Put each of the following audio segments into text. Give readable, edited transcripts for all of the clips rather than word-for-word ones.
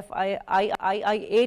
FII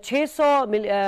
600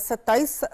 27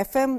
FM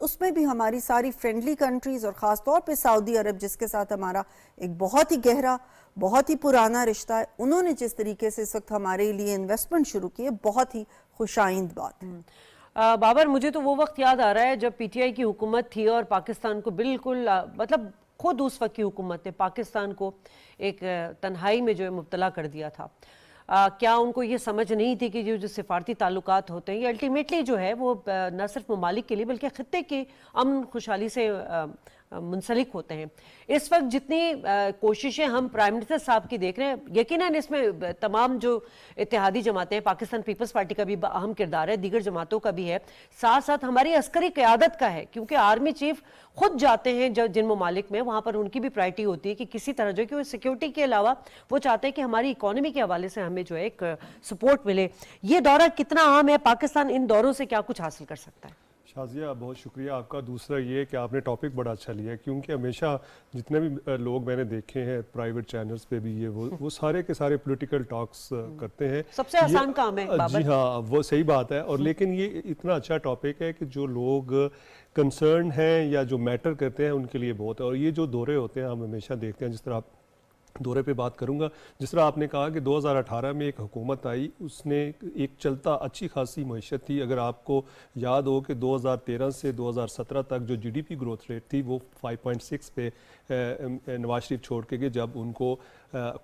اس میں بھی ہماری ساری فرینڈلی کنٹریز اور خاص طور پہ سعودی عرب جس کے ساتھ ہمارا ایک بہت ہی گہرا بہت ہی پرانا رشتہ ہے، انہوں نے جس طریقے سے اس وقت ہمارے لیے انویسٹمنٹ شروع کی ہے، بہت ہی خوش آئند بات ہے۔ بابر، مجھے تو وہ وقت یاد آ رہا ہے جب پی ٹی آئی کی حکومت تھی اور پاکستان کو بالکل مطلب خود اس وقت کی حکومت نے پاکستان کو ایک تنہائی میں جو ہے مبتلا کر دیا تھا۔ کیا ان کو یہ سمجھ نہیں تھی کہ جو سفارتی تعلقات ہوتے ہیں یہ الٹیمیٹلی جو ہے وہ نہ صرف ممالک کے لیے بلکہ خطے کی امن خوشحالی سے منسلک ہوتے ہیں؟ اس وقت جتنی کوششیں ہم پرائم منسٹر صاحب کی دیکھ رہے ہیں، یقیناً اس میں تمام جو اتحادی جماعتیں ہیں، پاکستان پیپلز پارٹی کا بھی اہم کردار ہے، دیگر جماعتوں کا بھی ہے، ساتھ ساتھ ہماری عسکری قیادت کا ہے، کیونکہ آرمی چیف خود جاتے ہیں جن ممالک میں، وہاں پر ان کی بھی پرائرٹی ہوتی ہے کہ کسی طرح جو کہ سیکیورٹی کے علاوہ وہ چاہتے ہیں کہ ہماری اکانومی کے حوالے سے ہمیں جو ہے ایک سپورٹ ملے۔ یہ دورہ کتنا عام ہے؟ پاکستان ان دوروں سے کیا کچھ حاصل کر سکتا ہے؟ شازیہ بہت شکریہ آپ کا۔ دوسرا یہ کہ آپ نے ٹاپک بڑا اچھا لیا ہے، کیونکہ ہمیشہ جتنے بھی لوگ میں نے دیکھے ہیں پرائیویٹ چینلز پہ بھی وہ سارے کے سارے پولیٹیکل ٹاکس کرتے ہیں۔ سب سے آسان کام ہے بابر۔ جی ہاں، وہ صحیح بات ہے، اور لیکن یہ اتنا اچھا ٹاپک ہے کہ جو لوگ کنسرن ہیں یا جو میٹر کرتے ہیں ان کے لیے بہت ہے۔ اور یہ جو دورے ہوتے ہیں ہم ہمیشہ دیکھتے ہیں، جس طرح آپ دورے پہ بات کروں گا، جس طرح آپ نے کہا کہ 2018 میں ایک حکومت آئی، اس نے ایک چلتا اچھی خاصی معیشت تھی۔ اگر آپ کو یاد ہو کہ 2013 سے 2017 تک جو G D P growth rate تھی وہ 5.6 پہ نواز شریف چھوڑ کے گئے، جب ان کو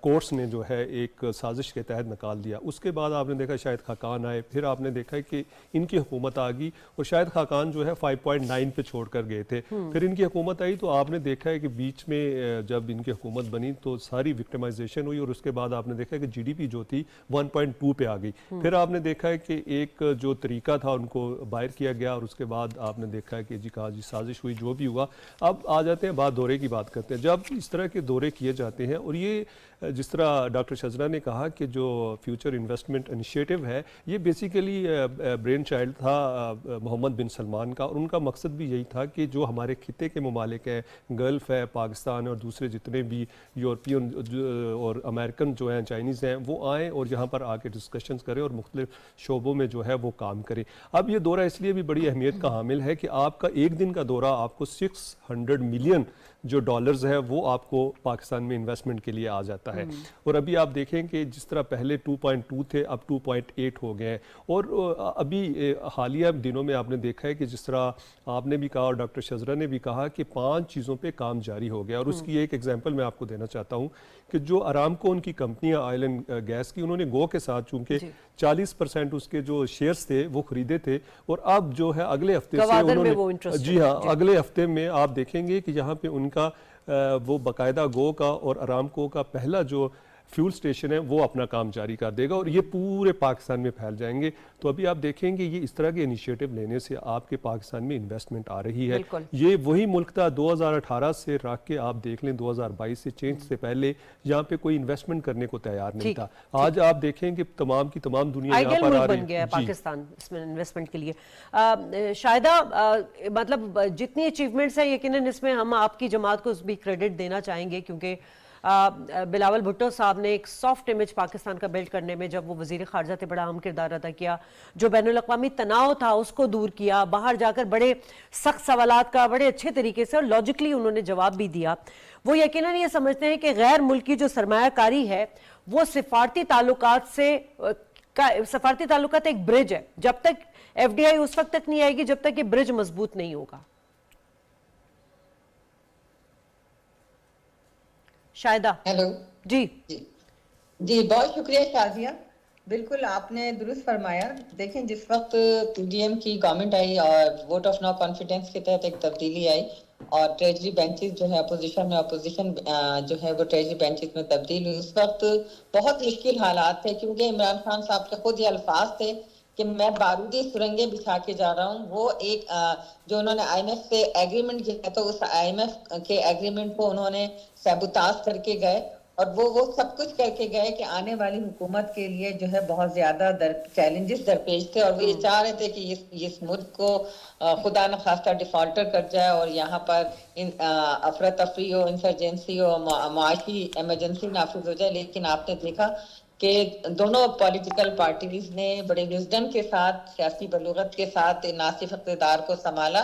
کورٹس نے جو ہے ایک سازش کے تحت نکال دیا۔ اس کے بعد آپ نے دیکھا شاہد خاقان آئے، پھر آپ نے دیکھا کہ ان کی حکومت آ گئی اور شاہد خاقان جو ہے 5.9 پہ چھوڑ کر گئے تھے۔ پھر ان کی حکومت آئی تو آپ نے دیکھا ہے کہ بیچ میں جب ان کی حکومت بنی تو ساری وکٹمائزیشن ہوئی، اور اس کے بعد آپ نے دیکھا کہ جی ڈی پی جو تھی 1.2 پہ آ گئی۔ پھر آپ نے دیکھا ہے کہ ایک جو طریقہ تھا ان کو باہر کیا گیا، اور اس کے بعد آپ نے دیکھا ہے کہ جی کہا جی سازش ہوئی، جو بھی ہوا۔ اب آ جاتے ہیں بات دورے کی بات کرتے ہیں۔ جب اس طرح کے دورے کیے جاتے ہیں، اور یہ جس طرح ڈاکٹر شجرا نے کہا کہ جو فیوچر انویسٹمنٹ انیشیٹو ہے یہ بیسیکلی برین چائلڈ تھا محمد بن سلمان کا، اور ان کا مقصد بھی یہی تھا کہ جو ہمارے خطے کے ممالک ہیں، گلف ہے، پاکستان اور دوسرے جتنے بھی یورپین اور امریکن جو ہیں، چائنیز ہیں، وہ آئیں اور یہاں پر آ کے ڈسکشنز کریں اور مختلف شعبوں میں جو ہے وہ کام کریں۔ اب یہ دورہ اس لیے بھی بڑی اہمیت کا حامل ہے کہ آپ کا ایک دن کا دورہ آپ کو 600 ملین جو ڈالرز ہے وہ آپ کو پاکستان میں انویسٹمنٹ کے لیے آ جاتا ہے۔ اور ابھی آپ دیکھیں کہ جس طرح پہلے 2.2 تھے اب 2.8 ہو گئے ہیں، اور ابھی حالیہ دنوں میں آپ نے دیکھا ہے کہ جس طرح آپ نے بھی کہا اور ڈاکٹر شجرا نے بھی کہا کہ 5 چیزوں پہ کام جاری ہو گیا، اور اس کی ایک ایگزامپل میں آپ کو دینا چاہتا ہوں کہ جو ارامکو ان کی کمپنیاں آئل اینڈ گیس کی، انہوں نے گو کے ساتھ چونکہ 40% اس کے جو شیئرز تھے وہ خریدے تھے، اور اب جو ہے اگلے ہفتے سے انہوں نے جی ہاں اگلے ہفتے میں آپ دیکھیں گے کہ یہاں پہ ان کا وہ باقاعدہ گو کا اور ارامکو کا پہلا جو فیول سٹیشن ہے وہ اپنا کام جاری کر دے گا، اور یہ پورے پاکستان میں پھیل جائیں گے۔ تو ابھی آپ دیکھیں گے یہ اس طرح کے انیشیٹو لینے سے آپ کے پاکستان میں انویسٹمنٹ آ رہی ہے۔ یہ وہی ملک تھا 2018 سے رکھ کے آپ دیکھ لیں 2022 سے چینج سے پہلے یہاں پہ کوئی انویسٹمنٹ کرنے کو تیار نہیں تھا۔ آج آپ دیکھیں کہ تمام کی تمام دنیا یہاں پر آ رہی بن گیا ہے پاکستان اس میں انویسٹمنٹ کے لیے۔ شاہدہ، مطلب جتنی اچیومنٹس ہیں یقیناً اس میں ہم آپ کی جماعت کو بھی کریڈٹ دینا چاہیں گے، کیونکہ بلاول بھٹو صاحب نے ایک سافٹ امیج پاکستان کا بلڈ کرنے میں جب وہ وزیر خارجہ تھے بڑا اہم کردار ادا کیا، جو بین الاقوامی تناؤ تھا اس کو دور کیا، باہر جا کر بڑے سخت سوالات کا بڑے اچھے طریقے سے اور لاجکلی انہوں نے جواب بھی دیا۔ وہ یقیناً یہ سمجھتے ہیں کہ غیر ملکی جو سرمایہ کاری ہے وہ سفارتی تعلقات ایک برج ہے، جب تک ایف ڈی آئی اس وقت تک نہیں آئے گی جب تک یہ برج مضبوط نہیں ہوگا۔ شاہدہ ہیلو جی جی بہت شکریہ شازیہ، بالکل آپ نے درست فرمایا۔ دیکھیں جس وقت پی ڈی ایم کی گورنمنٹ آئی اور ووٹ آف نو کانفیڈنس کے تحت ایک تبدیلی آئی اور ٹریجری بینچز جو ہے اپوزیشن جو ہے وہ ٹریجری بینچز میں تبدیل ہوئی، اس وقت بہت مشکل حالات تھے، کیونکہ عمران خان صاحب کے خود یہ الفاظ تھے کہ میں بارودی سرنگیں بچھا کے جا رہا ہوں۔ وہ ایک جو انہوں نے آئی ایم ایف سے ایگریمنٹ کیا تو اس آئی ایم ایف کے ایگریمنٹ کو انہوں نے سیبوتاژ کر کے گئے، اور وہ سب کچھ کر کے گئے کہ آنے والی حکومت کے لیے جو ہے بہت زیادہ چیلنجز درپیش تھے، اور وہ یہ چاہ رہے تھے کہ اس ملک کو خدا نخواستہ ڈیفالٹر کر جائے اور یہاں پر افراتفری ہو، انسرجنسی ہو، معاشی ایمرجنسی نافذ ہو جائے۔ لیکن آپ نے دیکھا کہ دونوں پولیٹیکل پارٹیز نے بڑے وزڈم کے ساتھ، سیاسی بلوغت کے ساتھ ناصف اقتدار کو سنبھالا،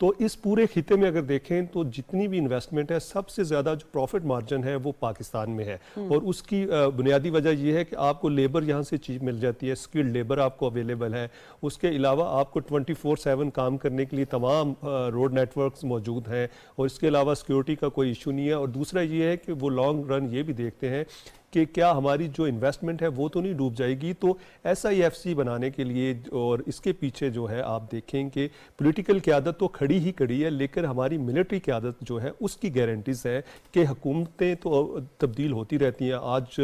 تو اس پورے خطے میں اگر دیکھیں تو جتنی بھی انویسٹمنٹ ہے سب سے زیادہ جو پروفٹ مارجن ہے وہ پاکستان میں ہے، اور اس کی بنیادی وجہ یہ ہے کہ آپ کو لیبر یہاں سے چیز مل جاتی ہے، اسکلڈ لیبر آپ کو اویلیبل ہے، اس کے علاوہ آپ کو 24/7 کام کرنے کے لیے تمام روڈ نیٹ ورکس موجود ہیں، اور اس کے علاوہ سیکیورٹی کا کوئی ایشو نہیں ہے، اور دوسرا یہ ہے کہ وہ لانگ رن یہ بھی دیکھتے ہیں کہ کیا ہماری جو انویسٹمنٹ ہے وہ تو نہیں ڈوب جائے گی. تو SIFC بنانے کے لیے اور اس کے پیچھے جو ہے آپ دیکھیں کہ پولیٹیکل قیادت تو کھڑی ہی کھڑی ہے، لیکن ہماری ملٹری قیادت جو ہے اس کی گارنٹیز ہے کہ حکومتیں تو تبدیل ہوتی رہتی ہیں. آج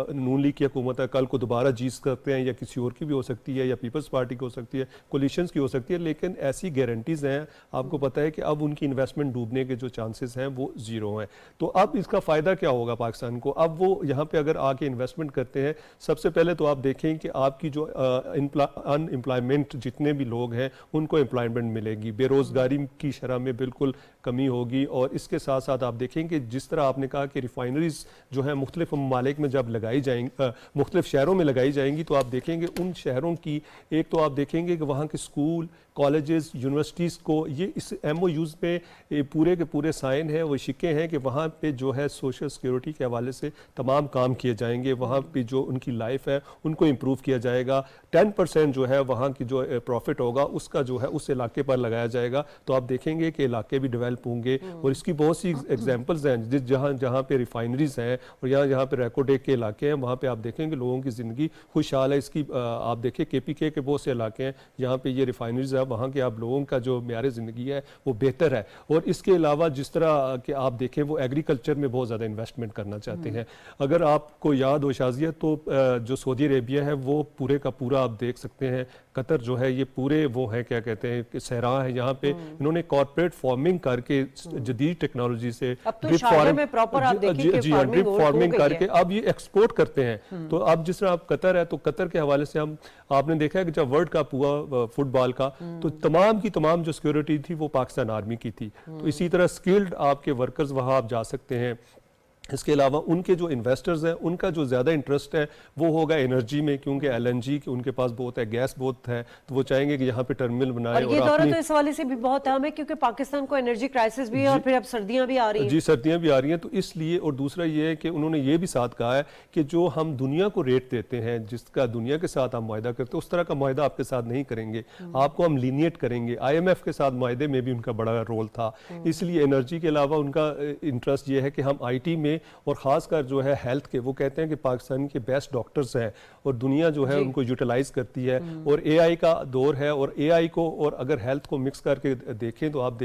نون لیگ کی حکومت ہے، کل کو دوبارہ جیت کرتے ہیں، یا کسی اور کی بھی ہو سکتی ہے، یا پیپلز پارٹی کی ہو سکتی ہے، کولیشنز کی ہو سکتی ہے، لیکن ایسی گارنٹیز ہیں. آپ کو پتہ ہے کہ اب ان کی انویسٹمنٹ ڈوبنے کے جو چانسز ہیں وہ زیرو ہیں. تو اب اس کا فائدہ کیا ہوگا پاکستان کو؟ اب وہ یہاں پہ اگر آ کے انویسٹمنٹ کرتے ہیں، سب سے پہلے تو آپ دیکھیں کہ آپ کی جو ان امپلائمنٹ جتنے بھی لوگ ہیں ان کو امپلائمنٹ ملے گی، بے روزگاری کی شرح میں بالکل کمی ہوگی. اور اس کے ساتھ ساتھ آپ دیکھیں کہ جس طرح آپ نے کہا کہ ریفائنریز جو ہیں مختلف ممالک میں جب لگائی جائیں مختلف شہروں میں لگائی جائیں گی، تو آپ دیکھیں گے ان شہروں کی ایک تو آپ دیکھیں گے کہ وہاں کے اسکول، کالجز، یونیورسٹیز کو یہ اس MOUs میں پورے کے پورے سائن ہیں، وہ شکے ہیں کہ وہاں پہ جو ہے سوشل سیکیورٹی کے حوالے سے تمام کام کیے جائیں گے، وہاں پہ جو ان کی لائف ہے ان کو امپروو کیا جائے گا. 10% جو ہے وہاں کی جو پروفٹ ہوگا اس کا جو ہے اس علاقے پر لگایا جائے گا. تو آپ دیکھیں گے کہ علاقے بھی ڈیولپ ہوں گے، اور اس کی بہت سی ایگزامپلز ہیں جہاں پہ ریفائنریز ہیں اور جہاں پہ ریکوڈیک کے علاقے ہیں، وہاں پہ آپ دیکھیں گے لوگوں کی زندگی خوشحال ہے. اس کی آپ دیکھیں KPK کے بہت سے علاقے ہیں جہاں پہ یہ ریفائنریز ہے، وہاں کے آپ لوگوں کا جو معیار زندگی ہے وہ بہتر ہے. اور اس کے علاوہ جس طرح کہ آپ دیکھیں وہ ایگریکلچر میں بہت زیادہ انویسٹمنٹ کرنا چاہتے ہیں. اگر آپ کو یاد ہو شازیہ تو جو سعودی عربیہ ہے وہ پورے کا پورا آپ دیکھ سکتے ہیں، قطر جو ہے یہ پورے وہ ہے کیا کہتے ہیں کہ صحرا ہے، یہاں پہ انہوں نے کارپوریٹ فارمنگ کر کے جدید ٹیکنالوجی سے ڈرپ فارمنگ کر کے اب یہ ایکسپورٹ کرتے ہیں. تو اب جس طرح آپ قطر ہے تو قطر کے حوالے سے آپ نے دیکھا ہے کہ جب ورلڈ کپ ہوا فٹ بال کا تو تمام کی تمام جو سیکیورٹی تھی وہ پاکستان آرمی کی تھی. تو اسی طرح سکلڈ آپ کے ورکرز وہاں آپ جا سکتے ہیں. اس کے علاوہ ان کے جو انویسٹرز ہیں ان کا جو زیادہ انٹرسٹ ہے وہ ہوگا انرجی میں، کیونکہ LNG ان کے پاس بہت ہے، گیس بہت ہے، تو وہ چاہیں گے کہ یہاں پہ ٹرمینل بنائیں. اور یہ دورہ تو اس حوالے سے بھی بہت اہم ہے کیونکہ پاکستان کو انرجی کرائسس بھی ہے اور پھر اب سردیاں بھی آ رہی ہیں. جی سردیاں بھی آ رہی ہیں، تو اس لیے. اور دوسرا یہ ہے کہ انہوں نے یہ بھی ساتھ کہا ہے کہ جو ہم دنیا کو ریٹ دیتے ہیں، جس کا دنیا کے ساتھ ہم معاہدہ کرتے ہیں اس طرح کا معاہدہ آپ کے ساتھ نہیں کریں گے، آپ کو ہم لینیٹ کریں گے. IMF کے ساتھ معاہدے میں بھی ان کا بڑا رول تھا. اس لیے انرجی کے علاوہ ان کا انٹرسٹ یہ ہے کہ ہم IT میں اور خاص جو ہے ہیلتھ کے، وہ کہتے ہیں کہ پاکستان کے بیسٹ ڈاکٹرز ہیں اور دنیا جو ہے ان کو یوٹیلائز کرتی ہے. اور AI کا دور ہے، اور AI کو اور اگر ہیلتھ کو مکس کر کے دیکھیں تو آپ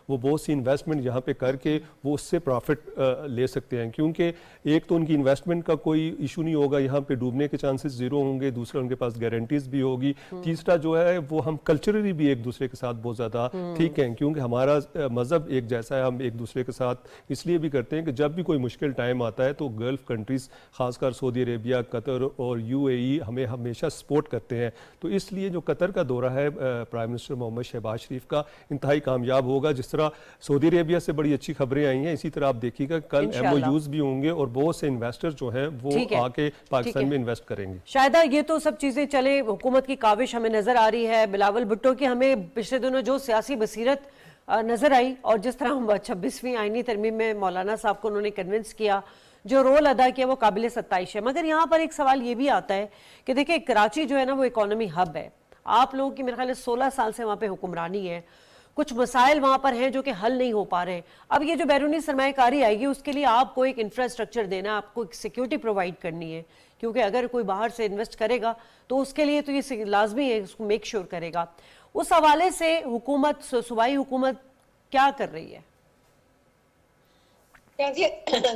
وہ بہت سی انویسٹمنٹ یہاں پہ کر کے وہ اس سے پروفٹ لے سکتے ہیں. کیونکہ ایک تو ان کی انویسٹمنٹ کا کوئی ایشو نہیں ہوگا، یہاں پہ ڈوبنے کے چانسز زیرو ہوں گے. دوسرا ان کے پاس گارنٹیز بھی ہوگی. تیسرا جو ہے وہ ہم کلچرلی بھی ایک دوسرے کے ساتھ بہت زیادہ ٹھیک ہیں، کیونکہ ہمارا مذہب ایک جیسا ہے. ہم ایک دوسرے کے ساتھ اس لیے بھی کرتے ہیں کہ جب بھی کوئی مشکل ٹائم آتا ہے تو گلف کنٹریز خاص کر سعودی عربیہ، قطر اور UAE ہمیں ہمیشہ سپورٹ کرتے ہیں. تو اس لیے جو قطر کا دورہ ہے پرائم منسٹر محمد شہباز شریف کا انتہائی کامیاب ہوگا. جس طرح سعودی عربیہ سے بڑی اچھی خبریں آئی ہیں، اسی طرح آپ دیکھیے گا کل MOUs بھی ہوں گے اور بہت سے انویسٹر جو ہیں وہ آ کے پاکستان میں انویسٹ کریں گے. شاہدہ یہ تو سب چیزیں چلے، حکومت کی کاوش ہمیں نظر آ رہی ہے. بلاول بھٹو کی ہمیں پچھلے دنوں جو سیاسی بصیرت نظر آئی اور جس طرح 26ویں آئینی ترمیم میں مولانا صاحب کو انہوں نے کنونس کیا، جو رول ادا کیا، وہ قابل ستائش ہے. مگر یہاں پر ایک سوال یہ بھی آتا ہے کہ دیکھیں کراچی جو ہے نا وہ اکانومی ہب ہے. آپ لوگوں کی میرے خیال 16 سال سے وہاں پہ حکمرانی ہے، کچھ مسائل وہاں پر ہیں جو کہ حل نہیں ہو پا رہے ہیں. اب یہ جو بیرونی سرمایہ کاری آئے گی اس کے لیے آپ کو ایک انفراسٹرکچر دینا، آپ کو ایک سیکیورٹی پرووائڈ کرنی ہے، کیونکہ اگر کوئی باہر سے انویسٹ کرے گا تو اس کے لیے تو یہ لازمی ہے، اس کو میک شور کرے گا. اس حوالے سے حکومت، صوبائی حکومت کیا کر رہی ہے؟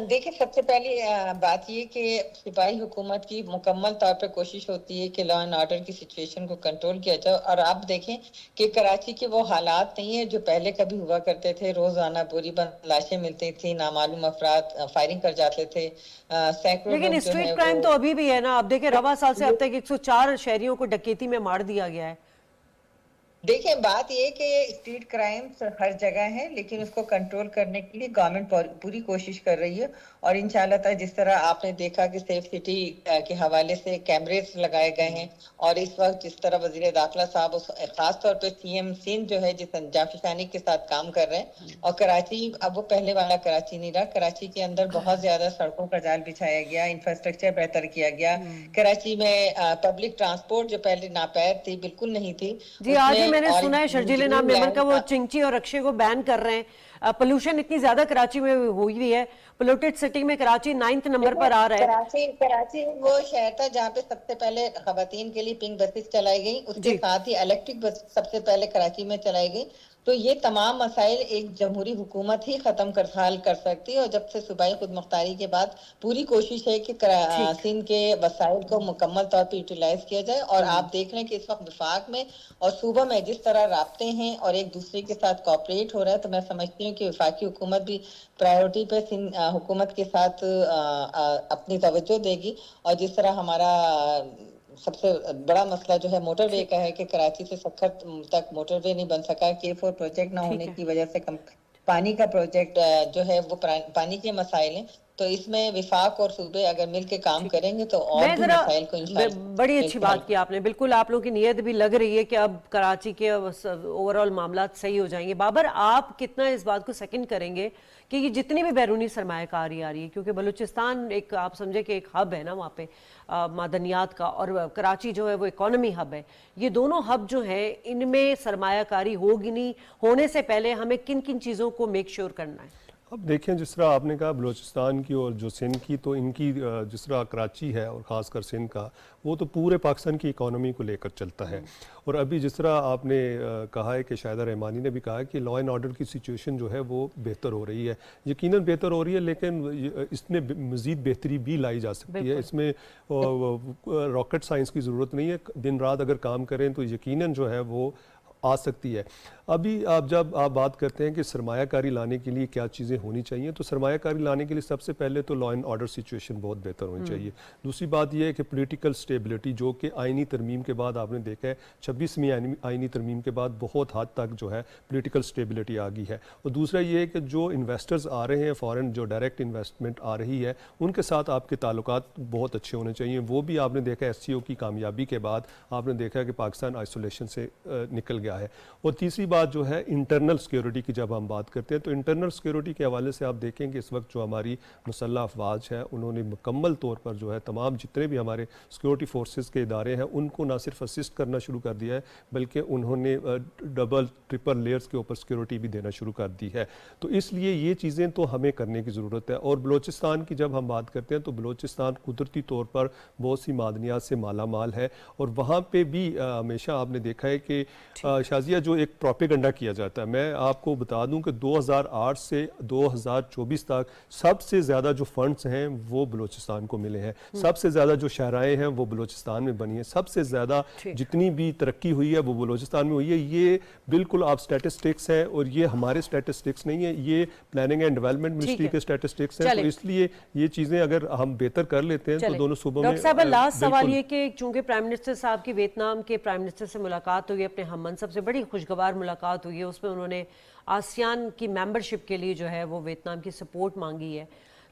دیکھیں سب سے پہلی بات یہ کہ صوبائی حکومت کی مکمل طور پہ کوشش ہوتی ہے کہ لا اینڈ آرڈر کی سچویشن کو کنٹرول کیا جائے. اور آپ دیکھیں کہ کراچی کے وہ حالات نہیں ہیں جو پہلے کبھی ہوا کرتے تھے. روزانہ پوری بند لاشیں ملتی تھیں، نامعلوم افراد فائرنگ کر جاتے تھے، سینکڑوں. لیکن اسٹریٹ کرائم تو ابھی بھی ہے نا. آپ دیکھیں رواں سال سے اب تک 104 شہریوں کو ڈکیتی میں مار دیا گیا ہے. دیکھیں بات یہ کہ اسٹریٹ کرائمز ہر جگہ ہیں، لیکن اس کو کنٹرول کرنے کے لیے گورنمنٹ پوری کوشش کر رہی ہے، اور انشاءاللہ تعالی جس طرح آپ نے دیکھا کہ سیف سٹی کے حوالے سے کیمریز لگائے گئے ہیں، اور اس وقت جس طرح وزیر داخلہ صاحب خاص طور پہ سی ایم سندھ جو ہے جس جافشانی کے ساتھ کام کر رہے ہیں، اور کراچی اب وہ پہلے والا کراچی نہیں رہا، کراچی کے اندر بہت زیادہ سڑکوں کا جال بچھایا گیا، انفراسٹرکچر بہتر کیا گیا، کراچی میں پبلک ٹرانسپورٹ جو پہلے ناپید تھی بالکل نہیں تھی، جی آج ہی میں نے سنا ہے شرجیل نام میمن کا وہ چنگچی اور رکشے کو بین کر رہے ہیں، پولوشن اتنی زیادہ کراچی میں ہوئی ہوئی ہے، پولوٹیڈ سٹی میں کراچی 9th نمبر پر آ رہا ہے۔ کراچی وہ شہر تھا جہاں پہ سب سے پہلے خواتین کے لیے پنک بسز چلائی گئی، اس کے ساتھ ہی الیکٹرک بس سب سے پہلے کراچی میں چلائی گئی۔ تو یہ تمام مسائل ایک جمہوری حکومت ہی ختم حل کر سکتی ہے، اور جب سے صوبائی خود مختاری کے بعد پوری کوشش ہے کہ سندھ کے وسائل کو مکمل طور پہ یوٹیلائز کیا جائے، اور آپ دیکھ رہے ہیں کہ اس وقت وفاق میں اور صوبہ میں جس طرح رابطے ہیں اور ایک دوسرے کے ساتھ کوآپریٹ ہو رہا ہے، تو میں سمجھتی ہوں کہ وفاقی حکومت بھی پرائیورٹی پہ حکومت کے ساتھ اپنی توجہ دے گی، اور جس طرح ہمارا سب سے بڑا مسئلہ جو ہے موٹر وے کا ہے کہ کراچی سے سکھر تک موٹر وے نہیں بن سکا، K4 پروجیکٹ نہ ہونے کی وجہ سے پانی کا پروجیکٹ جو ہے وہ پانی کے مسائل ہیں، تو اس میں وفاق اور صوبے اگر مل کے کام کریں گے تو اور بھی مسائل کو انشاءاللہ بڑی اچھی بات کی آپ نے، بالکل آپ لوگوں کی نیت بھی لگ رہی ہے کہ اب کراچی کے اوورآل معاملات صحیح ہو جائیں گے۔ بابر آپ کتنا اس بات کو سیکنڈ کریں گے کہ یہ جتنی بھی بیرونی سرمایہ کاری آ رہی ہے، کیونکہ بلوچستان ایک آپ سمجھے کہ ایک ہب ہے نا وہاں پہ معدنیات کا، اور کراچی جو ہے وہ اکانومی ہب ہے، یہ دونوں ہب جو ہیں ان میں سرمایہ کاری ہوگی نہیں، ہونے سے پہلے ہمیں کن کن چیزوں کو میک شور کرنا ہے؟ اب دیکھیں جس طرح آپ نے کہا بلوچستان کی اور جو سندھ کی، تو ان کی جس طرح کراچی ہے اور خاص کر سندھ کا، وہ تو پورے پاکستان کی اکانومی کو لے کر چلتا ہے، اور ابھی جس طرح آپ نے کہا ہے کہ شاہدہ رحمانی نے بھی کہا ہے کہ لا اینڈ آرڈر کی سچویشن جو ہے وہ بہتر ہو رہی ہے، یقیناً بہتر ہو رہی ہے، لیکن اس میں مزید بہتری بھی لائی جا سکتی ہے، اس میں راکٹ سائنس کی ضرورت نہیں ہے، دن رات اگر کام کریں تو یقیناً جو ہے وہ آ سکتی ہے۔ ابھی جب آپ بات کرتے ہیں کہ سرمایہ کاری لانے کے لیے کیا چیزیں ہونی چاہیے، تو سرمایہ کاری لانے کے لیے سب سے پہلے تو لا اینڈ آرڈر سچویشن بہت بہتر ہونی چاہیے۔ دوسری بات یہ ہے کہ پولیٹیکل سٹیبلٹی، جو کہ آئینی ترمیم کے بعد آپ نے دیکھا ہے 26ویں آئینی ترمیم کے بعد بہت حد تک جو ہے پولیٹیکل سٹیبلٹی آ گئی ہے، اور دوسرا یہ ہے کہ جو انویسٹرز آ رہے ہیں فارن، جو ڈائریکٹ انویسٹمنٹ آ رہی ہے، ان کے ساتھ آپ کے تعلقات بہت اچھے ہونے چاہیے، وہ بھی آپ نے دیکھا ایس سی او کی کامیابی کے بعد آپ نے دیکھا کہ پاکستان آئسولیشن سے نکل گیا ہے۔ اور تیسری بات جو ہے انٹرنل سیکیورٹی کی، جب ہم بات کرتے ہیں تو انٹرنل سیکیورٹی کے حوالے سے آپ دیکھیں کہ اس وقت جو ہماری مسلح افواج ہے انہوں نے مکمل طور پر جو ہے تمام جتنے بھی ہمارے سیکیورٹی فورسز کے ادارے ہیں ان کو نہ صرف اسسٹ کرنا شروع کر دیا ہے، بلکہ انہوں نے ڈبل ٹرپل لیئرز کے اوپر سیکیورٹی بھی دینا شروع کر دی ہے، تو اس لیے یہ چیزیں تو ہمیں کرنے کی ضرورت ہے۔ اور بلوچستان کی جب ہم بات کرتے ہیں تو بلوچستان قدرتی طور پر بہت سی معدنیات سے مالا مال ہے، اور وہاں پہ بھی ہمیشہ آپ نے دیکھا ہے کہ شازیہ جو ایک پروپیگنڈا کیا جاتا ہے، میں آپ کو بتا دوں کہ 2008 سے 2024 تک سب سے زیادہ جو فنڈز ہیں وہ بلوچستان کو ملے ہیں، سب سے زیادہ جو شاہراہیں ہیں وہ بلوچستان میں بنی ہیں، سب سے زیادہ جتنی بھی ترقی ہوئی ہے وہ بلوچستان میں ہوئی ہے۔ یہ بالکل آپ سٹیٹسٹکس ہیں، اور یہ ہمارے سٹیٹسٹکس نہیں ہیں، یہ پلاننگ اینڈ ڈیولپمنٹ منسٹری کے سٹیٹسٹکس ہیں، تو اس لیے یہ چیزیں اگر ہم بہتر کر لیتے ہیں تو دونوں صوبوں میں۔ ڈاکٹر صاحب لاسٹ سوال یہ کہ چونکہ پرائم منسٹر صاحب کی ویتنام کے پرائم منسٹر سے ملاقات ہوئی، اپنے ہم منصب سے بڑی خوشگوار ملاقات ہوئی ہے، اس میں انہوں نے آسیان کی ممبرشپ کے لیے جو ہے وہ ویتنام کی سپورٹ مانگی ہے،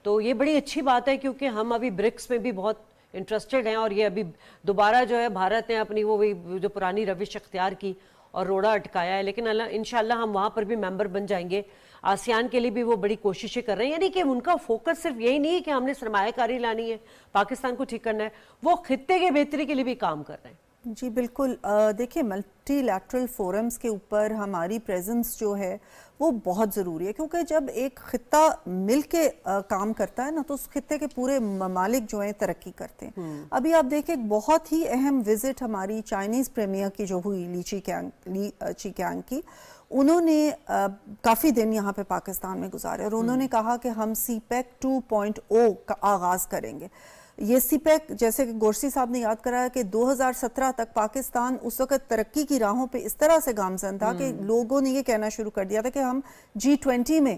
تو یہ بڑی اچھی بات ہے کیونکہ ہم ابھی برکس میں بھی بہت انٹرسٹڈ ہیں، اور یہ ابھی دوبارہ جو ہے بھارت نے اپنی وہ جو پرانی روش اختیار کی اور روڑا اٹکایا ہے، لیکن انشاءاللہ ہم وہاں پر بھی ممبر بن جائیں گے۔ آسیان کے لیے بھی وہ بڑی کوششیں کر رہے ہیں، یعنی کہ ان کا فوکس صرف یہی نہیں ہے کہ ہم نے سرمایہ کاری لانی ہے، پاکستان کو ٹھیک کرنا ہے، وہ خطے کے بہتری کے لیے بھی کام کر رہے ہیں۔ جی بالکل، دیکھیں ملٹی لیٹرل فورمز کے اوپر ہماری پریزنس جو ہے وہ بہت ضروری ہے، کیونکہ جب ایک خطہ مل کے کام کرتا ہے نا تو اس خطے کے پورے ممالک جو ہیں ترقی کرتے ہیں۔ ابھی آپ دیکھیں ایک بہت ہی اہم وزٹ ہماری چائنیز پریمیئر کی جو ہوئی لی چی کیانگ کی، انہوں نے کافی دن یہاں پہ پاکستان میں گزارے، اور انہوں نے کہا کہ ہم سی پیک 2.0 کا آغاز کریں گے۔ یہ سی پیک جیسے کہ گورسی صاحب نے یاد کرایا کہ 2017 تک پاکستان اس وقت ترقی کی راہوں پہ اس طرح سے گامزن تھا کہ لوگوں نے یہ کہنا شروع کر دیا تھا کہ ہم G20 میں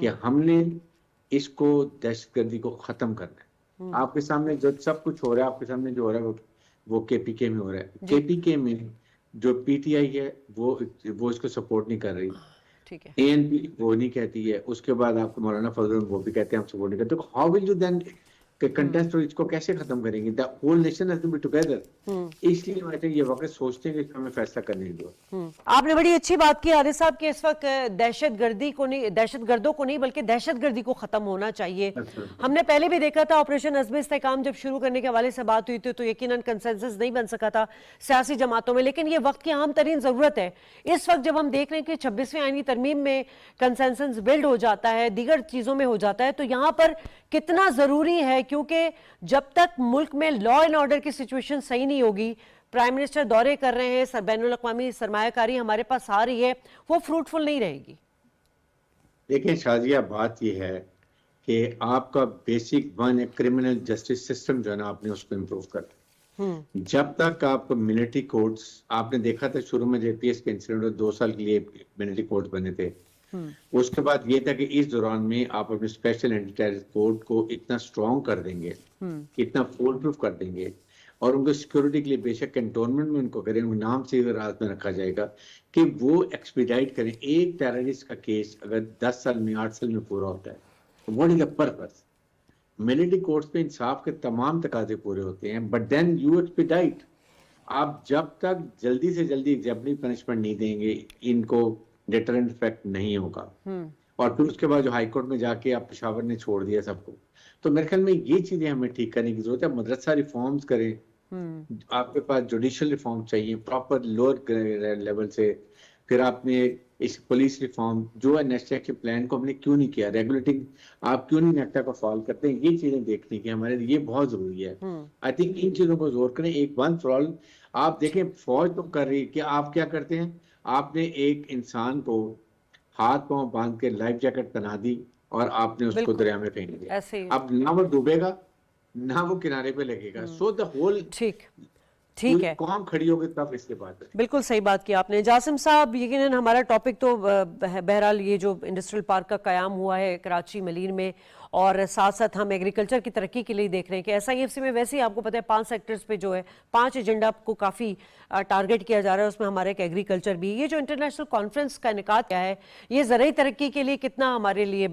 کہ ہم نے اس کو دہشت گردی کو ختم کرنا ہے. آپ کے سامنے جو سب کچھ ہو رہا ہے، آپ کے سامنے جو ہو رہا ہے وہ کے پی کے میں ہو رہا ہے. کے پی کے میں جو پی ٹی آئی ہے وہ اس کو سپورٹ نہیں کر رہی. ٹھیک ہے. اے این پی وہ نہیں کہتی ہے. اس کے بعد آپ کو مولانا فضل وہ بھی کہتے ہیں ہم سپورٹ نہیں کرتے. How will you then contest اور اس کو کیسے ختم کریں گے؟ The whole nation has to be together. اس لیے میں یہ وقت سوچتے ہیں کہ ہمیں فیصلہ کرنے دو. آپ نے بڑی اچھی بات کی عارف صاحب کہ اس وقت دہشت گردوں کو نہیں بلکہ دہشت گردی کو ختم ہونا چاہیے. ہم نے پہلے بھی دیکھا تھا آپریشن عزم استحکام جب شروع کرنے کے حوالے سے بات ہوئی تھی تو یقیناً کنسنسس نہیں بن سکا تھا سیاسی جماعتوں میں، لیکن یہ وقت کی اہم ترین ضرورت ہے. اس وقت جب ہم دیکھ رہے ہیں کہ 26ویں آئینی ترمیم میں کنسنسس بلڈ ہو جاتا ہے، دیگر چیزوں میں ہو جاتا ہے، تو یہاں پر کتنا ضروری ہے، کیونکہ جب تک ملک میں لا اینڈ آرڈر کی سچویشن صحیح نہیں ہوگی، پرائم منسٹر دورے کر رہے ہیں، بین الاقوامی سرمایہ کاری ہمارے پاس آ رہی ہے، وہ فروٹفل نہیں رہے گی. دیکھیں شازیہ، بات یہ ہے کہ آپ کا بیسک ون ہے کرمنل جسٹس سسٹم جو ہے نا، آپ نے اس کو امپروو کرنا. جب تک آپ ملٹری کورٹس، آپ نے دیکھا تھا شروع میں جے پی ایس کے انسیڈنٹ 2 سال کے لیے ملٹری کورٹس بنے تھے. اس کے بعد یہ تھا کہ اس دوران میں آپ اپنے اسپیشل اینٹی ٹیررسٹ کورٹ کو اتنا اسٹرانگ کر دیں گے، اتنا فول پروف کر دیں گے، اور ان کو سیکورٹی کے لیے بے شک کنٹونمنٹ میں ان کو کریں، ان نام سے راز میں رکھا جائے گا کہ وہ ایکسپیڈائٹ کریں. ایک ٹیررسٹ کا کیس اگر 10 سال میں 8 سال میں پورا ہوتا ہے، what is the purpose? Military courts پہ انصاف کے تمام تقاضے پورے ہوتے ہیں، بٹ دین یو ایکسپیڈائٹ. آپ جب تک جلدی سے جلدی ایگزیمپلری پنشمنٹ نہیں دیں گے، ان کو ڈیٹرنٹ افیکٹ نہیں ہوگا. اور پھر اس کے بعد جو ہائی کورٹ میں جا کے آپ پشاور نے چھوڑ دیا سب کو. تو میرے خیال میں یہ چیزیں ہمیں ٹھیک کرنے کی ضرورت ہے. مدرسہ ریفارمز کریں، آپ کے پاس جوڈیشل ریفارم چاہیے پراپر لوور لیول سے. پھر آپ نے اس پولیس ریفارم جو ہے نیشنل ایکشن پلان کو ہم نے کیوں نہیں کیا، ریگولیٹنگ آپ کیوں نہیں نیکٹا کو فالو کرتے ہیں، یہ چیزیں دیکھنے کی ہمارے لیے یہ بہت ضروری ہے. آئی تھنک ان چیزوں کو زور کریں. ایک ون فار آل آپ دیکھیں فوج تو کر رہی ہے کہ آپ کیا کرتے ہیں، آپ نے ایک انسان کو ہاتھ پاؤں باندھ کے لائف جیکٹ پہنا دی اور آپ نے اس کو دریا میں پھینک دیا. اب نہ وہ ڈوبے گا نہ وہ کنارے پہ لگے گا. سو دا ہول ٹھیک ہے، قوم کھڑی ہوگی تب اس کے بعد. بالکل صحیح بات کی آپ نے. جاسم صاحب، یقیناً ہمارا ٹاپک تو بہرحال یہ جو انڈسٹریل پارک کا قیام ہوا ہے کراچی ملین میں، اور ساتھ ساتھ ہم ایگریکلچر کی ترقی کے لیے دیکھ رہے ہیں کہ ایس آئی ایف سی میں ویسے ہی آپ کو پتہ ہے 5 سیکٹرز پہ جو ہے 5 ایجنڈا کو کافی ٹارگٹ کیا جا رہا ہے، اس میں ہمارا ایک ایگریکلچر بھی. یہ جو انٹرنیشنل کانفرنس کا انعقاد کیا ہے، یہ زرعی ترقی کے لیے کتنا ہمارے لیے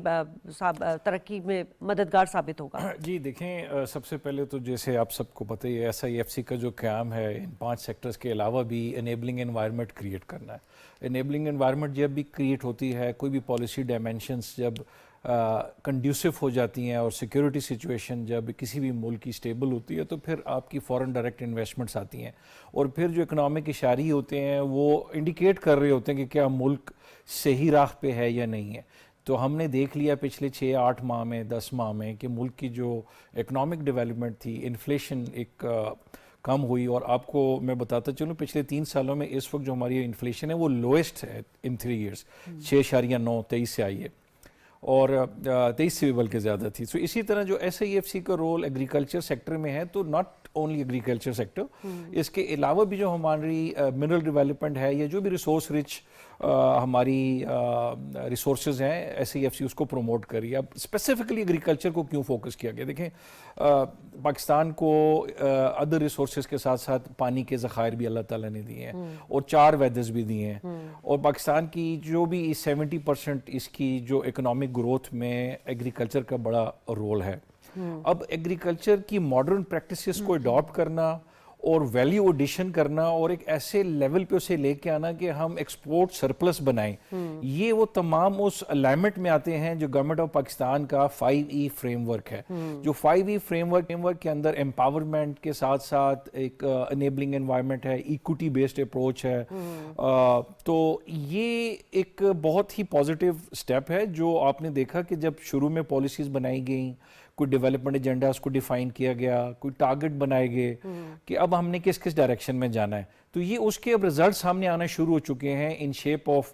ترقی میں مددگار ثابت ہوگا؟ جی دیکھیں، سب سے پہلے تو جیسے آپ سب کو پتہ ہی ہے، ایس آئی ایف سی کا جو قیام ہے ان 5 سیکٹرز کے علاوہ بھی انیبلنگ انوائرمنٹ کریٹ کرنا ہے. انیبلنگ انوائرمنٹ جب بھی کریٹ ہوتی ہے، کوئی بھی پالیسی ڈائمینشنز جب کنڈیوسو ہو جاتی ہیں اور سیکیورٹی سچویشن جب کسی بھی ملک کی سٹیبل ہوتی ہے، تو پھر آپ کی فورن ڈائریکٹ انویسٹمنٹس آتی ہیں، اور پھر جو اکنامک اشاری ہوتے ہیں وہ انڈیکیٹ کر رہے ہوتے ہیں کہ کیا ملک صحیح راہ پہ ہے یا نہیں ہے. تو ہم نے دیکھ لیا پچھلے 6-8 ماہ میں 10 ماہ میں کہ ملک کی جو اکنامک ڈیولپمنٹ تھی، انفلیشن ایک کم ہوئی. اور آپ کو میں بتاتا چلوں پچھلے 3 سالوں میں اس وقت جو ہماری انفلیشن ہے وہ لوئسٹ ہے ان 3 ایئرس، 6.9 23 سے آئی ہے، اور 23 سے بھی بلکہ زیادہ تھی. تو اسی طرح جو ایس آئی ایف سی کا رول ایگریکلچر سیکٹر میں ہے، تو ناٹ اونلی ایگریکلچر سیکٹر، اس کے علاوہ بھی جو ہماری منرل ڈیولپمنٹ ہے یا جو بھی ریسورس رچ ہماری ریسورسز ہیں، ایس آئی ایف سی اس کو پروموٹ کری. اب اسپیسیفکلی ایگریکلچر کو کیوں فوکس کیا گیا؟ دیکھیں پاکستان کو ادر ریسورسز کے ساتھ ساتھ پانی کے ذخائر بھی اللہ تعالیٰ نے دیے ہیں، اور 4 ویدرز بھی دیے ہیں، اور پاکستان کی جو بھی 70% اس کی جو اکنامک گروتھ میں ایگریکلچر کا بڑا رول ہے. اب ایگریکلچر کی ماڈرن پریکٹسز کو اڈاپٹ کرنا اور ویلیو ایڈیشن کرنا اور ایک ایسے لیول پہ اسے لے کے آنا کہ ہم ایکسپورٹ سرپلس بنائیں، یہ وہ تمام اس الائنمنٹ میں آتے ہیں جو گورنمنٹ آف پاکستان کا 5E فریم ورک ہے. جو 5E فریم ورک کے اندر امپاورمنٹ کے ساتھ ساتھ ایک انیبلنگ انوائرمنٹ ہے، ایکوٹی بیسڈ اپروچ ہے. تو یہ ایک بہت ہی پازیٹیو سٹیپ ہے جو آپ نے دیکھا کہ جب شروع میں پالیسیز بنائی گئیں، کوئی ڈیولپمنٹ ایجنڈا اس کو ڈیفائن کیا گیا، کوئی ٹارگٹ بنائے گئے کہ اب ہم نے کس ڈائریکشن میں جانا ہے. تو یہ اس کے اب ریزلٹس سامنے آنا شروع ہو چکے ہیں ان شیپ آف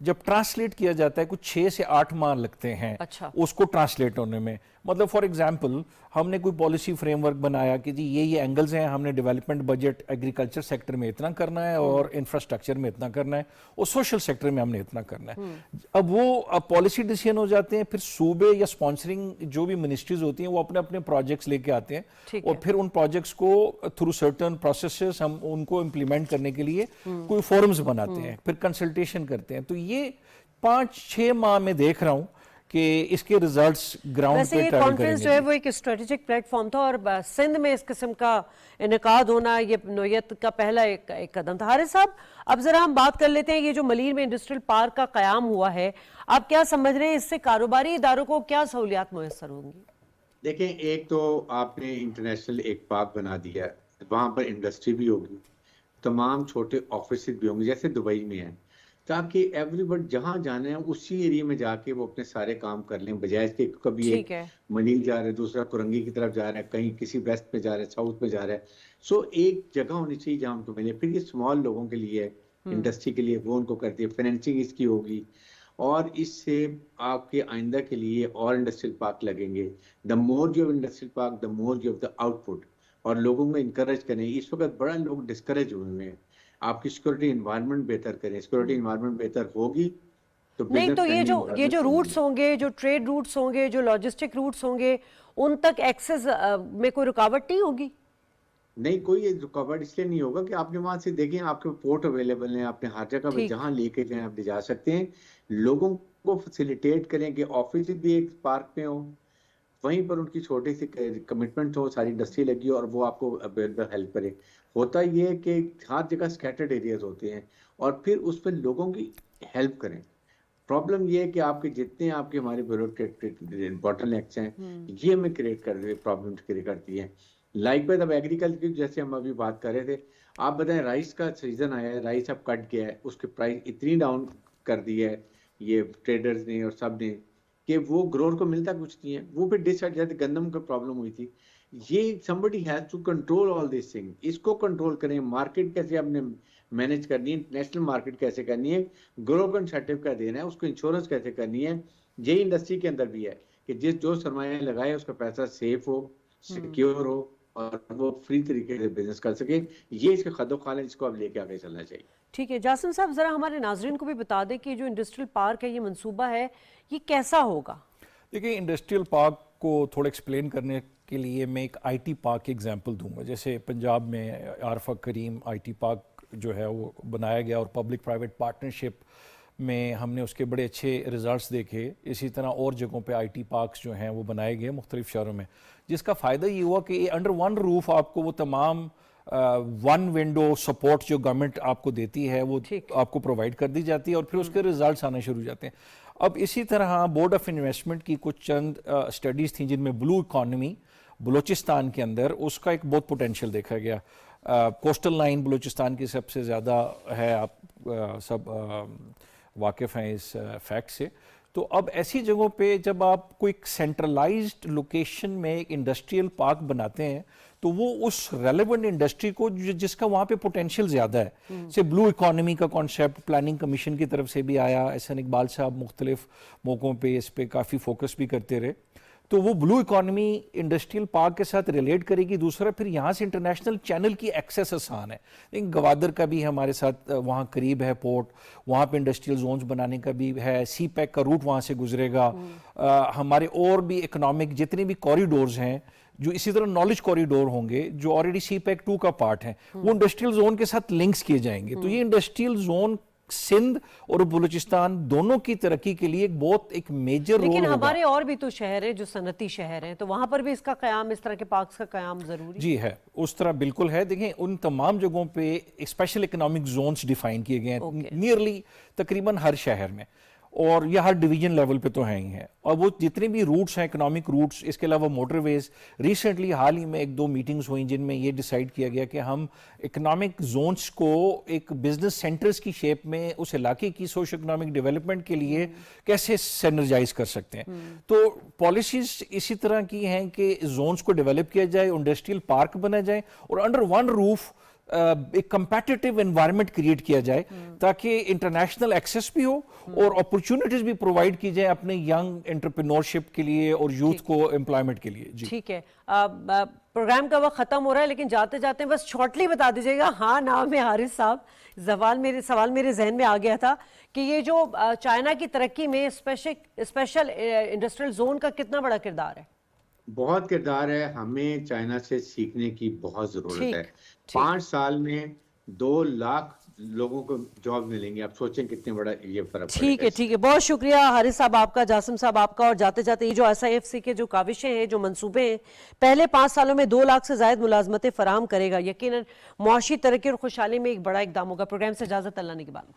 جب ٹرانسلیٹ کیا جاتا ہے کچھ 6 سے 8 ماہ لگتے ہیں اچھا اس کو ٹرانسلیٹ ہونے میں. مطلب فار ایگزامپل ہم نے کوئی پالیسی فریم ورک بنایا کہ جی یہ اینگلز ہیں, ہم نے ڈیولپمنٹ بجٹ ایگریکلچر سیکٹر میں اتنا کرنا ہے اور انفراسٹرکچر میں اتنا کرنا ہے اور سوشل سیکٹر میں ہم نے اتنا کرنا ہے. اب وہ پالیسی ڈیسیژن ہو جاتے ہیں, پھر صوبے یا اسپانسرنگ جو بھی منسٹریز ہوتی ہیں وہ اپنے اپنے پروجیکٹس لے کے آتے ہیں اور پھر ان پروجیکٹس کو تھرو سرٹن پروسیسز ہم ان کو امپلیمنٹ کرنے کے لیے کوئی فورمز بناتے ہیں, پھر کنسلٹیشن کرتے ہیں. تو یہ 5-6 ماہ میں دیکھ رہا ہوں کہ اس کے ریزلٹس گراؤنڈ ویسے پہ یہ ٹریول کانفرنس جو ہے وہ ایک اسٹریٹجک پلیٹ فارم تھا اور سندھ میں اس قسم کا انعقاد ہونا یہ نوعیت کا پہلا ایک قدم تھا. حارث صاحب اب ذرا ہم بات کر لیتے ہیں یہ جو ملیر میں انڈسٹریل پارک کا قیام ہوا ہے, آپ کیا سمجھ رہے ہیں اس سے کاروباری اداروں کو کیا سہولیات میسر ہوں گی؟ دیکھیں, ایک تو آپ نے انٹرنیشنل ایک پارک بنا دیا, وہاں پر انڈسٹری بھی ہوگی, تمام چھوٹے آفیسز بھی ہوں گے جیسے دبئی میں ہیں, تاکہ ایوری بٹ جہاں جانا ہے اسی ایریا میں جا کے وہ اپنے سارے کام کر لیں, بجائے کہ کبھی ایک ملیل جا رہا ہے, دوسرا کرنگی کی طرف جا رہا ہے, کہیں کسی ویسٹ میں جا رہا ہے, ساؤتھ میں جا رہا ہے. سو ایک جگہ ہونی چاہیے جہاں ان کو ملے. پھر یہ اسمال لوگوں کے لیے انڈسٹری کے لیے وہ ان کو کرتی ہے, فائنینسنگ اس کی ہوگی اور اس سے آپ کے آئندہ کے لیے اور انڈسٹریل پارک لگیں گے. The more you industrial park the more you the output, اور لوگوں میں انکریج کریں. اس وقت بڑا لوگ ڈسکریج ہوئے ہیں, آپ کی سیکورٹی انوائرمنٹ بہتر کریں. سیکورٹی انوائرمنٹ بہتر ہوگی تو نہیں تو یہ جو روٹس ہوں گے, جو ٹریڈ روٹس ہوں گے, جو لاجسٹک روٹس ہوں گے, ان تک ایکسس میں کوئی رکاوٹ نہیں ہوگی؟ نہیں, کوئی رکاوٹ اس لیے نہیں ہوگا کہ آپ کے وہاں سے دیکھیں آپ کے پورٹ اویلیبل ہیں, آپ نے ہر جگہ پہ جہاں لے کے جائیں آپ لے جا سکتے ہیں. لوگوں کو فیسیلیٹیٹ کریں کہ آفس بھی ایک پارک میں ہو, وہیں پر ان کی چھوٹی سی کمٹمنٹ ہو, ساری انڈسٹری لگی ہو اور وہ آپ کو اویلیبل ہیلپ کرے. ہوتا یہ ہے کہ ہر جگہ اسکیٹرڈ ایریاز ہوتے ہیں اور پھر اس پہ لوگوں کی ہیلپ کریں. پرابلم یہ ہے کہ آپ کے جتنے آپ کے ہمارے بوٹل نیکس ہیں یہ ہمیں کریٹ کر رہے پرابلم کریٹ کرتی ہیں. لائک وائز اب ایگریکلچر جیسے ہم ابھی بات کر رہے تھے, آپ بتائیں رائس کا سیزن آیا ہے, رائس اب کٹ گیا ہے, اس کے پرائس اتنی ڈاؤن کر دی ہے یہ ٹریڈرز نے اور سب نے کہ وہ گروور کو ملتا کچھ نہیں ہے. وہ پھر ڈسائڈ جاتے گندم کا پرابلم ہوئی تھی. یہ somebody has to control all these things. اس کو کنٹرول کریں. مارکیٹ کیسے آپ نے مینج کرنی ہے, نیشنل مارکیٹ کیسے کرنی ہے, گروہ کو انسینٹیو کیا دینا ہے, اس کو انشورنس کیسے کرنی ہے. یہی انڈسٹری کے اندر بھی ہے کہ جو سرمایہ لگائے اس کا پیسہ سیف ہو, سیکیور ہو اور وہ فری طریقے سے بزنس کر سکے. یہ اس کے خد و خال ہے جس کو اب لے کے آگے چلنا چاہیے. ٹھیک ہے جاسم صاحب, ذرا ہمارے ناظرین کو بھی بتا دیں کہ جو انڈسٹریل پارک ہے یہ منصوبہ ہے یہ کیسا ہوگا؟ دیکھیں, انڈسٹریل پارک کو تھوڑا ایکسپلین کرنے کے لیے میں ایک آئی ٹی پارک کی ایگزامپل دوں گا. جیسے پنجاب میں عارفہ کریم آئی ٹی پارک جو ہے وہ بنایا گیا اور پبلک پرائیویٹ پارٹنرشپ میں ہم نے اس کے بڑے اچھے ریزلٹس دیکھے. اسی طرح اور جگہوں پہ آئی ٹی پارکس جو ہیں وہ بنائے گئے مختلف شہروں میں, جس کا فائدہ یہ ہوا کہ انڈر ون روف آپ کو وہ تمام ون ونڈو سپورٹ جو گورنمنٹ آپ کو دیتی ہے وہ آپ کو پرووائڈ کر دی جاتی ہے اور پھر اس کے ریزلٹس آنا شروع ہو جاتے ہیں. اب اسی طرح بورڈ آف انویسٹمنٹ کی کچھ چند اسٹڈیز تھیں جن میں بلو اکانومی بلوچستان کے اندر اس کا ایک بہت پوٹینشیل دیکھا گیا. کوسٹل لائن بلوچستان کی سب سے زیادہ ہے, آپ سب واقف ہیں اس فیکٹ سے. تو اب ایسی جگہوں پہ جب آپ کوئی سینٹرلائزڈ لوکیشن میں ایک انڈسٹریل پارک بناتے ہیں تو وہ اس ریلیونٹ انڈسٹری کو جس کا وہاں پہ پوٹینشیل زیادہ ہے, سے بلو اکانومی کا کانسیپٹ پلاننگ کمیشن کی طرف سے بھی آیا, احسن اقبال صاحب مختلف موقعوں پہ اس پہ کافی فوکس بھی کرتے رہے. تو وہ بلو اکانومی انڈسٹریل پارک کے ساتھ ریلیٹ کرے گی. دوسرا پھر یہاں سے انٹرنیشنل چینل کی ایکسیس آسان ہے. گوادر کا بھی ہمارے ساتھ وہاں قریب ہے پورٹ, وہاں پہ انڈسٹریل زونز بنانے کا بھی ہے. سی پیک کا روٹ وہاں سے گزرے گا. ہمارے اور بھی اکنامک جتنے بھی کوریڈورز ہیں جو اسی طرح نالج کوریڈور ہوں گے جو آلریڈی سی پیک 2 کا پارٹ ہیں, وہ انڈسٹریل زون کے ساتھ لنکس کیے جائیں گے. تو یہ انڈسٹریل زون سندھ اور بلوچستان دونوں کی ترقی کے لیے ایک میجر رول ہوگا. لیکن ہمارے اور بھی تو شہر ہیں جو صنعتی شہر ہیں, تو وہاں پر بھی اس کا قیام, اس طرح کے پارکس کا قیام ضروری جی ہے. اس طرح بالکل ہے. دیکھیں ان تمام جگہوں پہ اسپیشل اکنامک زونز ڈیفائن کیے گئے ہیں نیئرلی تقریباً ہر شہر میں, اور یہ ہر ڈویژن لیول پہ تو ہیں ہی ہیں. اور وہ جتنے بھی روٹس ہیں اکنامک روٹس, اس کے علاوہ موٹر ویز, ریسنٹلی حال ہی میں 1-2 میٹنگز ہوئیں جن میں یہ ڈیسائیڈ کیا گیا کہ ہم اکنامک زونس کو ایک بزنس سینٹرز کی شیپ میں اس علاقے کی سوشل اکنامک ڈیولپمنٹ کے لیے کیسے سینرجائز کر سکتے ہیں. تو پالیسیز اسی طرح کی ہیں کہ زونس کو ڈیولپ کیا جائے, انڈسٹریل پارک بنا جائے اور انڈر ون روف ایک کمپیٹیٹو انوائرمنٹ کریٹ کیا جائے تاکہ انٹرنیشنل ایکسیس بھی ہو اور اپرچونٹیز بھی پرووائڈ کی جائیں اپنے ینگ انٹرپرینورشپ کے لیے اور یوتھ کو امپلائمنٹ کے لیے. جی ٹھیک ہے, پروگرام کا وقت ختم ہو رہا ہے, لیکن جاتے جاتے بس شارٹلی بتا دیجیے گا. ہاں, نام ہے حارث صاحب. سوال میرے ذہن میں آ گیا تھا کہ یہ جو چائنا کی ترقی میں اسپیشل انڈسٹریل زون کا کتنا بڑا کردار ہے؟ بہت کردار ہے. ہمیں چائنا سے سیکھنے کی بہت ضرورت ہے. 5 سال میں 2 لاکھ لوگوں کو جاب ملیں گے. آپ سوچیں کتنے بڑا یہ فرق پڑے گا. ٹھیک ہے. بہت شکریہ حارث صاحب آپ کا, جاسم صاحب آپ کا. اور جاتے جاتے یہ جو SIFC کے جو کاوشیں ہیں, جو منصوبے ہیں, پہلے 5 سالوں میں 2 لاکھ سے زائد ملازمتیں فراہم کرے گا. یقیناً معاشی ترقی اور خوشحالی میں ایک بڑا اقدام ہوگا. پروگرام سے اجازت, اللہ نے کے بعد.